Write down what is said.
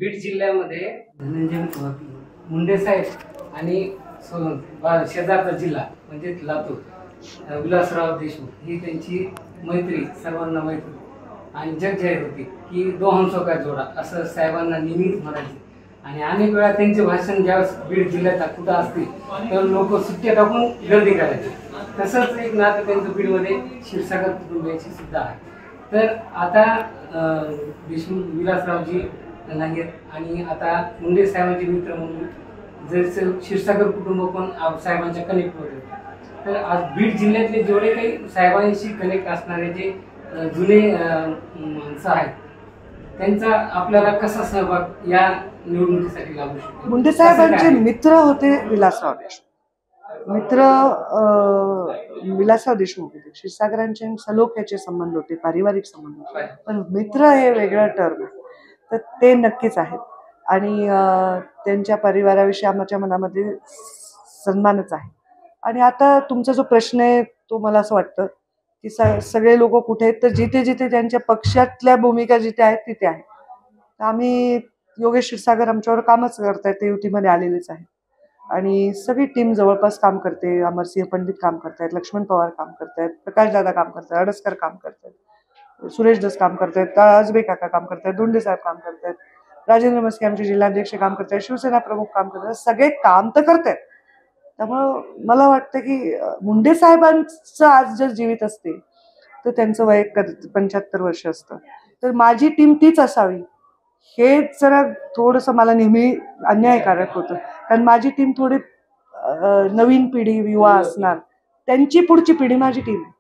बीड जिल्ह्यामध्ये धनंजय मुंडे साहेब आणि शेजारचा जिल्हा म्हणजे लातूर विलासराव देशमुख ही त्यांची मैत्री, सर्वांना मैत्री आणि जग जाहीर होती की दो हमसो का जोडा असं साहेबांना नेहमीच म्हणायचे. आणि अनेक वेळा त्यांचे भाषण ज्यावेळेस बीड जिल्ह्यात कुठं असतील तर लोक सुट्ट्या टाकून गर्दी करायचे. तसंच एक नातं त्यांचं बीडमध्ये क्षीरसागर कुटुंबियांशी सुद्धा आहे. तर आता देशमुख विलासरावजी नाहीत आणि आता मुंडे साहेबांचे मित्र म्हणून जसं क्षीरसागर कुटुंब पण साहेबांच्या कनेक्टमध्ये होते. तर आज बीड जिल्ह्यातले जेवढे काही साहेबांशी कनेक्ट असणारे जे जुने माणसं आहेत त्यांचा आपल्याला कसा सहभाग या निवडणुकीसाठी लागू शकतो? मुंडे साहेबांचे मित्र होते विलासराव देशमुख. विलासराव देशमुख होते. क्षीरसागरांचे सलोख्याचे संबंध होते, पारिवारिक संबंध होते. पण मित्र हे वेगळं टर्म आहे, तर ते नक्कीच आहेत. आणि त्यांच्या परिवाराविषयी आमच्या मनामध्ये सन्मानच आहे. आणि आता तुमचा जो प्रश्न आहे तो मला असं वाटतं की सगळे लोक कुठे आहेत, तर जिथे जिथे त्यांच्या पक्षातल्या भूमिका जिथे आहेत तिथे आहेत. तर आम्ही योगेश क्षीरसागर आमच्यावर कामच करतायत, ते युतीमध्ये आलेलेच आहे. आणि सगळी टीम जवळपास काम करते. अमरसिंह पंडित काम करतायत, लक्ष्मण पवार काम करतायत, प्रकाशदादा काम करतायत, अडसकर काम करतायत, सुरेश दस काम करतायत, आजबे काका काम करतायत, धोंडे साहेब काम करतायत, राजेंद्र मस्के आमचे जिल्हाध्यक्ष काम करतायत, शिवसेना प्रमुख काम करतात. सगळे काम तर करतायत. त्यामुळं मला वाटतं की मुंडे साहेबांचं आज जर जीवित असते तर त्यांचं वय 75 वर्ष असतं. तर माझी टीम तीच असावी हे जरा थोडंसं मला नेहमी अन्यायकारक होतं. कारण माझी टीम थोडी नवीन पिढी, युवा असणार. त्यांची पुढची पिढी माझी टीम आहे.